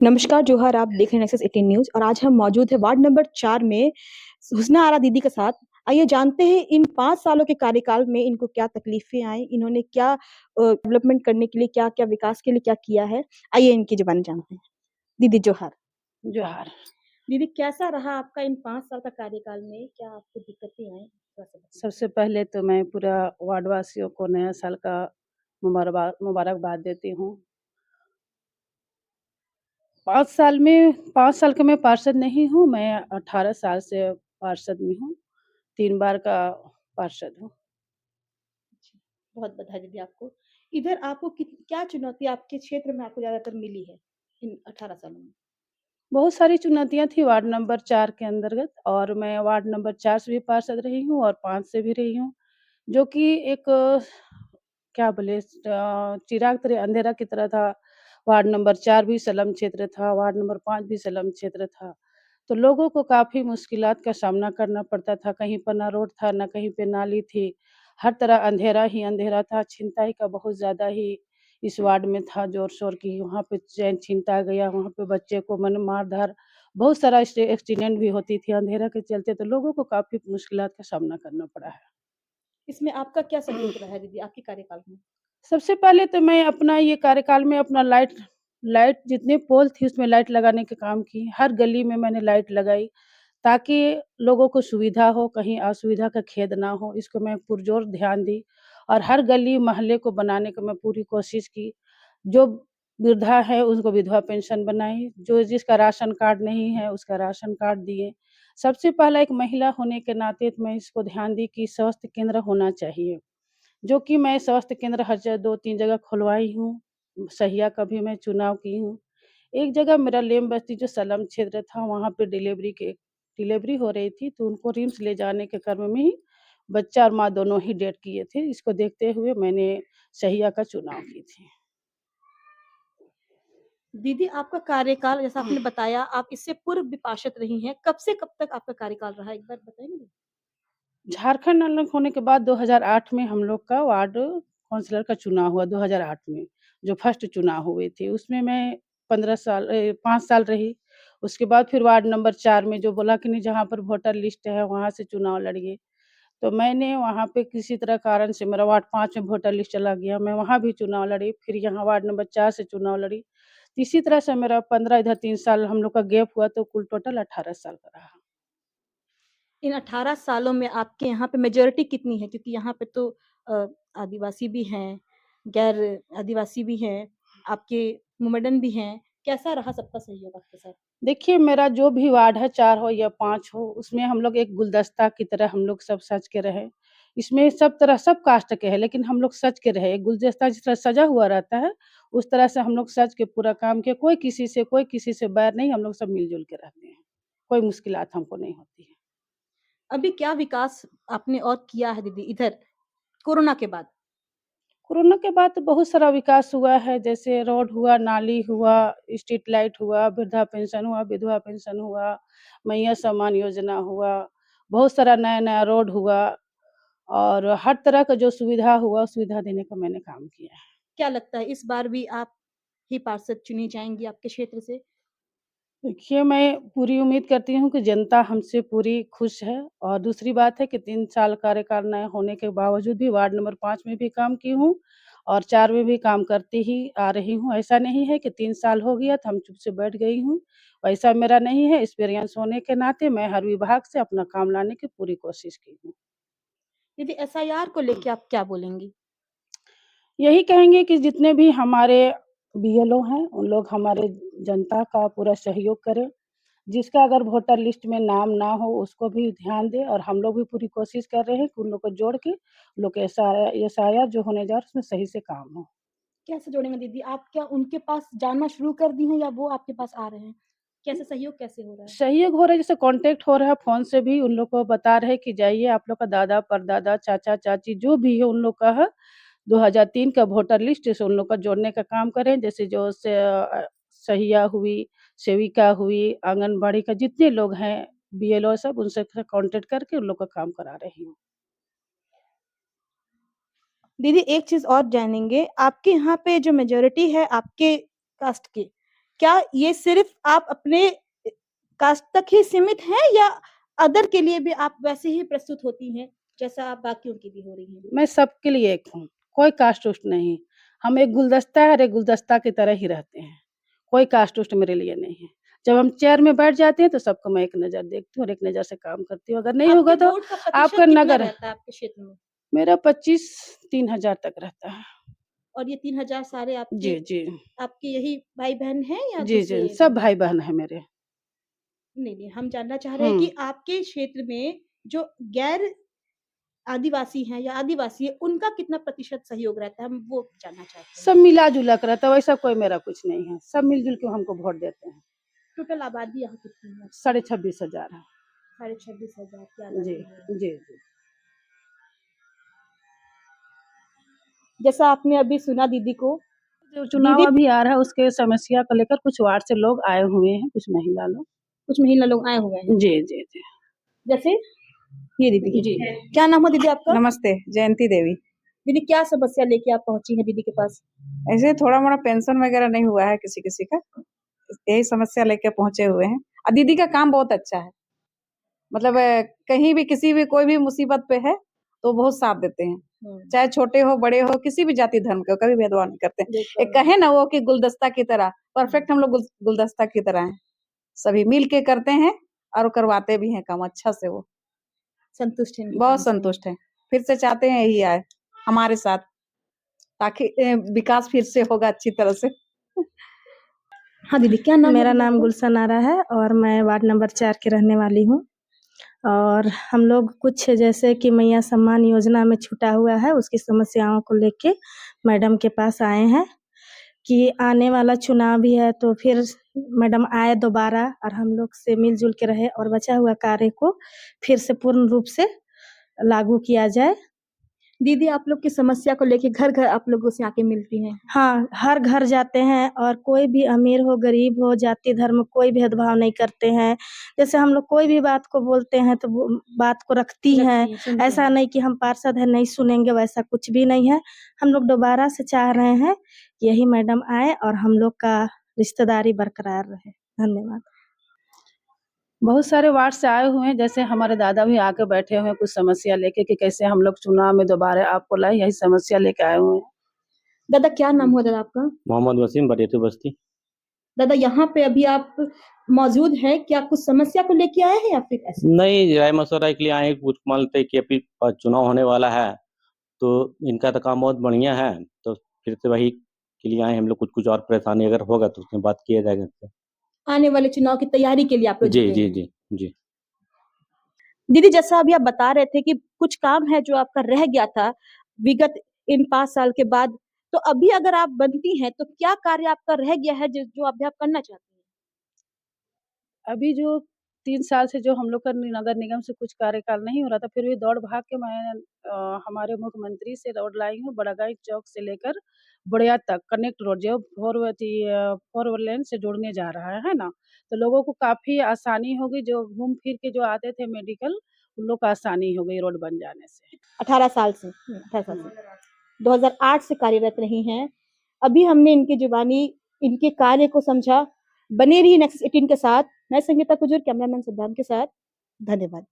नमस्कार जोहर, आप देख रहे हैं नेक्सस 18 न्यूज़ और आज हम मौजूद हैं वार्ड नंबर 4 में हुस्ना आरा दीदी के साथ। आइए जानते हैं इन 5 सालों के कार्यकाल में इनको क्या तकलीफ़ें आई, इन्होंने क्या डेवलपमेंट करने के लिए क्या-क्या विकास के लिए क्या किया है। आइए इनकी ज़ुबानी जानते हैं। दीदी जोहर। जोहार। दीदी कैसा रहा आपका इन 5 साल का कार्यकाल में? क्या आपको दिक्कतें आई? थोड़ा-सा बताइए। सबसे पहले तो मैं पूरा वार्डवासियों को नया साल का मुबारकबाद देती हूँ। 5 साल के मैं पार्षद नहीं हूँ, मैं 18 साल से पार्षद में हूँ, 3 बार का पार्षद हूँ। जी, बहुत बधाई दीदी आपको। इधर आपको क्या चुनौती आपके क्षेत्र में आपको ज़्यादातर मिली है इन 18 सालों में? बहुत सारी चुनौतियाँ थी वार्ड नंबर 4 के अंतर्गत और मैं वार्ड नंबर 4 से भी पार्षद रही हूँ और 5 से भी रही हूँ, जो कि एक क्या बोले चिराग तरह अंधेरा की तरह था। वार्ड नंबर 4 भी स्लम क्षेत्र था, वार्ड नंबर 5 भी स्लम क्षेत्र था। तो लोगों को काफ़ी मुश्किलात का सामना करना पड़ता था, कहीं पर ना रोड था, ना कहीं पे नाली थी। हर तरह अंधेरा ही अंधेरा था, छिनताई का बहुत ज़्यादा ही इस वार्ड में था ज़ोर-शोर की वहाँ पे चैन छीनता गया, वहाँ पे बच्चे को मार-धार बहुत सारा एक्सीडेंट भी होती थी अंधेरा के चलते, तो लोगों को काफ़ी मुश्किलात का सामना करना पड़ा है। इसमें आपका क्या सहयोग रहा है दीदी आपके कार्यकाल में? सबसे पहले तो मैं अपना ये कार्यकाल में अपना लाइट लाइट जितने पोल थी उसमें लाइट लगाने के काम की। हर गली में मैंने लाइट लगाई ताकि लोगों को सुविधा हो, कहीं असुविधा का खेद ना हो, इसको मैं पुरज़ोर ध्यान दी और हर गली मोहल्ले को बनाने की मैं पूरी कोशिश की। जो वृद्धा है उसको विधवा पेंशन बनाई, जो जिसका राशन कार्ड नहीं है उसका राशन कार्ड दिए। सबसे पहला एक महिला होने के नाते मैं इसको ध्यान दी कि स्वास्थ्य केंद्र होना चाहिए। जो कि मैं स्वास्थ्य केंद्र हर जगह 2-3 जगह खुलवाई हूँ। सहिया का भी मैं चुनाव की हूँ। एक जगह मेरा लेम बस्ती जो स्लम क्षेत्र था वहाँ पे डिलीवरी हो रही थी तो उनको रिम्स ले जाने के क्रम में ही बच्चा और माँ दोनों ही डेथ किए थे। इसको देखते हुए मैंने सहिया का चुनाव की थी। दीदी आपका कार्यकाल जैसा आपने बताया आप इससे पूर्व भी पार्षद रही हैं। कब से कब तक आपका कार्यकाल रहा है? एक बार बताएँगी? झारखंड अलग होने के बाद 2008 में हम लोग का वार्ड काउंसलर का चुनाव हुआ 2008 में, जो फर्स्ट चुनाव हुए थे। उसमें मैं 5 साल रही। उसके बाद फिर वार्ड नंबर 4 में जो बोला कि नहीं जहाँ पर वोटर लिस्ट है वहाँ से चुनाव लड़िए। तो मैंने वहाँ पे किसी तरह कारण से मेरा वार्ड 5 में वोटर लिस्ट चला गया, मैं वहाँ भी चुनाव लड़ी। फिर यहाँ वार्ड नंबर 4 से चुनाव लड़ी। इसी तरह से मेरा 15 इधर 3 साल हम लोग का गैप हुआ तो कुल टोटल 18 साल का रहा। इन 18 सालों में आपके यहाँ पे मेजॉरिटी कितनी है? क्योंकि यहाँ पे तो अ, आदिवासी भी हैं, गैर आदिवासी भी हैं, आपके मोमेडन भी हैं। कैसा रहा सबका सहयोग आपके साथ? देखिए, मेरा जो भी वार्ड है 4 हो या 5 हो, उसमें हम लोग एक गुलदस्ता की तरह हम लोग सब सज के रहे। इसमें सब तरह सब कास्ट के हैं, लेकिन हम लोग सज के रहे। एक गुलदस्ता जिस तरह सजा हुआ रहता है, उस तरह से हम लोग सज के पूरा काम किया। कोई किसी से बैर नहीं, हम लोग सब मिल-जुल के रहते हैं। कोई मुश्किलात हमको नहीं होती है। अभी क्या विकास आपने और किया है दीदी इधर कोरोना के बाद? कोरोना के बाद तो बहुत सारा विकास हुआ है, जैसे रोड हुआ, नाली हुआ, स्ट्रीट लाइट हुआ, वृद्धा पेंशन हुआ, विधवा पेंशन हुआ, मैया सम्मान योजना हुआ, बहुत सारा नया-नया रोड हुआ और हर तरह का जो सुविधा हुआ, सुविधा देने का मैंने काम किया है। क्या लगता है इस बार भी आप ही पार्षद चुनी जाएँगी आपके क्षेत्र से? देखिए, मैं पूरी उम्मीद करती हूँ कि जनता हमसे पूरी खुश है और दूसरी बात है कि 3 साल कार्यकाल न होने के बावजूद भी वार्ड नंबर 5 में भी काम की हूँ और 4 में भी काम करती ही आ रही हूँ। ऐसा नहीं है कि 3 साल हो गया तो हम चुप से बैठ गई हूँ, वैसा मेरा नहीं है। एक्सपीरियंस होने के नाते मैं हर विभाग से अपना काम लाने की पूरी कोशिश की हूँ। दीदी एसआईआर को लेके आप क्या बोलेंगी? यही कहेंगे कि जितने भी हमारे बीएलओ हैं, उन लोग हमारे जनता का पूरा सहयोग करें। जिसका अगर वोटर लिस्ट में नाम ना हो उसको भी ध्यान दें और हम लोग भी पूरी कोशिश कर रहे हैं कि उन लोग को जोड़ के लोग एसआईआर जो होने जा रहा है उसमें सही से काम हो। कैसे जोड़ेंगे दीदी? आप क्या उनके पास जाना शुरू कर दी हैं या वो आपके पास आ रहे हैं? कैसे सहयोग कैसे हो रहा है? सहयोग हो रहा है जैसे कॉन्टैक्ट हो रहा है फ़ोन से भी उन लोग को बता रहे हैं कि जाइए आप लोग का दादा, परदादा, चाचा-चाची जो भी है उन लोग का है 2003 का वोटर लिस्ट से उन लोग का जोड़ने का काम करें। जैसे सहिया हुई, सेविका हुई, आंगनबाड़ी का जितने लोग हैं बीएलओ सब उनसे कॉन्टैक्ट करके उन लोग का काम करा रही हूँ। दीदी एक चीज़ और जानेंगे, आपके यहाँ पे जो मेजॉरिटी है आपके कास्ट की, क्या ये सिर्फ आप अपने कास्ट तक ही सीमित हैं या अदर के लिए भी आप वैसे ही प्रस्तुत होती हैं जैसा आप बाकियों की भी हो रही हैं? मैं सबके लिए एक हूँ, कोई कास्ट-उस्ट नहीं। हम एक गुलदस्ता है और एक गुलदस्ता की तरह ही रहते हैं। कोई कास्ट-उस्ट मेरे लिए नहीं है। जब हम चेयर में बैठ जाते हैं तो सबको मैं एक नज़र देखती हूँ और एक नज़र से काम करती हूँ। अगर नहीं होगा आपके तो वोट का प्रतिशत आपका कितना नगर रहता है आपके क्षेत्र में? मेरा 25-3000 तक रहता है। और ये 3000 सारे आपके जी, जी। आपके यही भाई-बहन हैं या जी, जी, दूसरे सब भी हैं? भाई-बहन हैं मेरे। नहीं, नहीं, हम जानना चाह रहे हैं हुँ। कि आपके क्षेत्र में जो गैर आदिवासी हैं या आदिवासी है, उनका कितना प्रतिशत सहयोग रहता है? हम वो जानना चाहते हैं। सब मिला-जुला के रहता है, वैसा कोई मेरा कुछ नहीं है। सब मिल-जुल के हमको वोट देते हैं। टोटल आबादी यहाँ कितनी है? साढ़े 26,000 है। साढ़े 26,000 की जी, आबादी है। जी, जी। जैसा आपने अभी सुना दीदी को, जो चुनाव दीदी अभी आ रहा है उसके समस्या को लेकर कुछ वार्ड से लोग आए हुए हैं, कुछ महिला लोग। कुछ महिला लोग आए हुए हैं। जी, जी, जी। जैसे ये दीदी, जी। क्या नाम है दीदी आपका? नमस्ते, जयंती देवी। दीदी क्या समस्या लेके आप पहुँची हैं दीदी के पास? ऐसे थोड़ा-मोड़ा पेंशन वगैरह नहीं हुआ है किसी-किसी का, यही समस्या लेके पहुँचे हुए हैं। दीदी का काम बहुत अच्छा है, मतलब कहीं भी किसी भी कोई भी मुसीबत पे है, तो बहुत साथ देते हैं। चाहे छोटे हो, बड़े हो, किसी भी जाति धर्म के हो, कभी भेदभाव नहीं करते हैं। एक कहे ना वो कि गुलदस्ता की तरह, परफेक्ट हम लोग गुलदस्ता की तरह हैं। सभी मिल के करते हैं और करवाते भी हैं काम अच्छा से वो। संतुष्ट हैं इनके काम बहुत से? संतुष्ट हैं। फिर से चाहते हैं यही आए हमारे साथ, ताकि विकास फिर से होगा अच्छी तरह से। हाँ दीदी, क्या नाम है मेरा दीदी नाम आपका? गुलशन आरा है और मैं वार्ड नंबर 4 की रहने वाली हूँ। और हम लोग कुछ जैसे कि मैया सम्मान योजना में छूटा हुआ है, उसकी समस्याओं को लेके मैडम के पास आए हैं कि आने वाला चुनाव भी है तो फिर मैडम आए दोबारा और हम लोग से मिल-जुल के रहे और बचा हुआ कार्य को फिर से पूर्ण रूप से लागू किया जाए। दीदी आप लोग की समस्या को लेके घर-घर आप लोगों से आके मिलती हैं? हाँ, हर घर जाते हैं और कोई भी अमीर हो, गरीब हो, जाति धर्म कोई भेदभाव नहीं करते हैं। जैसे हम लोग कोई भी बात को बोलते हैं तो वो बात को रखती हैं। सुनते ऐसा हैं। नहीं कि हम पार्षद हैं नहीं सुनेंगे, वैसा कुछ भी नहीं है। हम लोग दोबारा से चाह रहे हैं कि यही मैडम आए और हम लोग का रिश्तेदारी बरकरार रहे। धन्यवाद। बहुत सारे वार्ड से आए हुए हैं, जैसे हमारे दादा भी आके बैठे हुए हैं कुछ समस्या लेके कि कैसे हम लोग चुनाव में दोबारा आपको लाएँ, यही समस्या लेके आए हुए हैं। दादा क्या नाम हुआ दादा आपका? मोहम्मद वसीम, बरेटू बस्ती। दादा यहाँ पे अभी आप मौजूद हैं, क्या कुछ समस्या को लेके आए हैं या फिर ऐसे? नहीं, राय मशवरा के लिए आए हैं, कुछ मान लेते हैं कि अभी चुनाव होने वाला है, तो इनका तो काम बहुत बढ़िया है, तो फिर से वही के लिए आए हैं हम लोग। कुछ-कुछ और परेशानी अगर होगा तो उसमें बात किया जाएगा इनसे। आने वाले चुनाव की तैयारी के लिए आप लोग जी, जुटे जी, हैं। जी, जी। दीदी जैसा अभी आप बता रहे थे कि कुछ काम है जो आपका रह गया था विगत इन 5 साल के बाद, तो अभी अगर आप बनती हैं तो क्या कार्य आपका रह गया है जो अभी आप करना चाहती हैं? अभी जो 3 साल से जो हम लोग का नगर निगम से कुछ कार्यकाल नहीं हो रहा था, फिर भी दौड़ भाग के मैं हमारे मुख्यमंत्री से रोड लाई हूँ, बड़ागाई चौक से लेकर बुढ़िया तक कनेक्ट रोड जो 4 लेन से जोड़ने जा रहा है ना? तो लोगों को काफ़ी आसानी होगी, जो घूम फिर के जो आते थे मेडिकल, उन लोग को आसानी हो गई रोड बन जाने से। 18 साल से 18 साल से 2008 से कार्यरत रही हैं। अभी हमने इनकी जुबानी इनके कार्य को समझा। बने रहिए नेक्सस 18 के साथ। मैं संगीता कुजूर कैमरामैन सिद्धांत के साथ। धन्यवाद।